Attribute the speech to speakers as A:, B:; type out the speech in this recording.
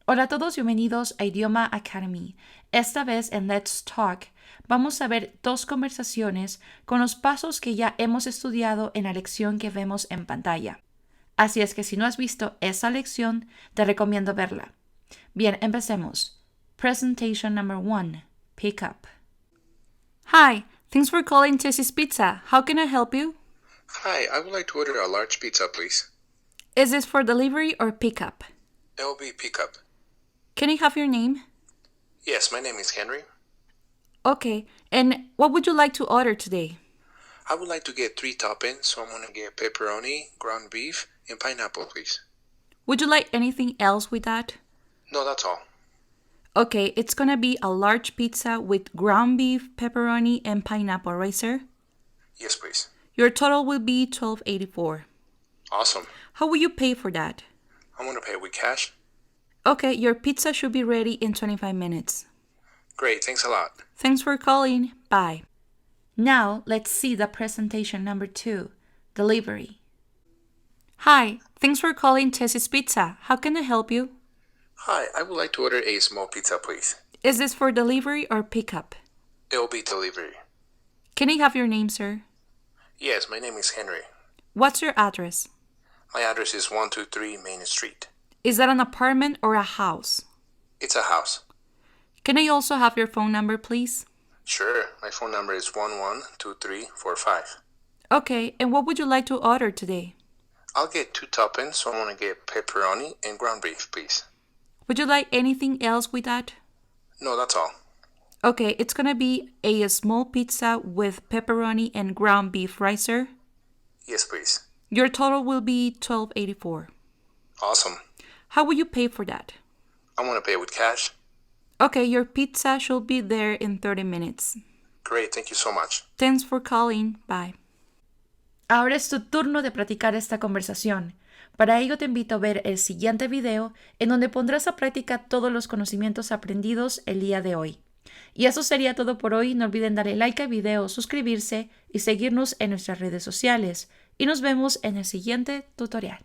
A: Hola a todos, bienvenidos a Idioma Academy. Esta vez en Let's Talk vamos a ver dos conversaciones con los pasos que ya hemos estudiado en la lección que vemos en pantalla. Así es que si no has visto esa lección, te recomiendo verla. Bien, empecemos. Presentation number 1. Pick up. Hi, thanks for calling Tessie's Pizza. How can I help you?
B: Hi, I would like to order a large pizza, please.
A: Is this for delivery or pickup?
B: It will be pickup.
A: Can I have your name?
B: Yes, my name is Henry.
A: Okay, and what would you like to order today?
B: I would like to get 3 toppings, so I'm going to get pepperoni, ground beef, and pineapple, please.
A: Would you like anything else with that?
B: No, that's all.
A: Okay, it's gonna be a large pizza with ground beef, pepperoni, and pineapple, right, sir?
B: Yes, please.
A: Your total will be $12.84.
B: Awesome.
A: How will you pay for that?
B: I'm going to pay with cash.
A: Okay, your pizza should be ready in 25 minutes.
B: Great, thanks a lot.
A: Thanks for calling. Bye. Now, let's see the presentation number 2, delivery. Hi, thanks for calling Tessie's Pizza. How can I help you?
B: Hi, I would like to order a small pizza, please.
A: Is this for delivery or pickup?
B: It will be delivery.
A: Can I have your name, sir?
B: Yes, my name is Henry.
A: What's your address?
B: My address is 123 Main Street.
A: Is that an apartment or a house?
B: It's a house.
A: Can I also have your phone number, please?
B: Sure, my phone number is 112345.
A: Okay, and what would you like to order today?
B: I'll get 2 toppings, so I'm going to get pepperoni and ground beef, please.
A: Would you like anything else with that?
B: No, that's all.
A: Okay, it's gonna be a small pizza with pepperoni and ground beef, right, sir?
B: Yes, please.
A: Your total will be $12.84.
B: Awesome.
A: How will you pay for that?
B: I want to pay with cash.
A: Okay, your pizza should be there in 30 minutes.
B: Great, thank you so much.
A: Thanks for calling. Bye. Ahora es tu turno de practicar esta conversación. Para ello te invito a ver el siguiente video en donde pondrás a práctica todos los conocimientos aprendidos el día de hoy. Y eso sería todo por hoy. No olviden darle like al video, suscribirse y seguirnos en nuestras redes sociales. Y nos vemos en el siguiente tutorial.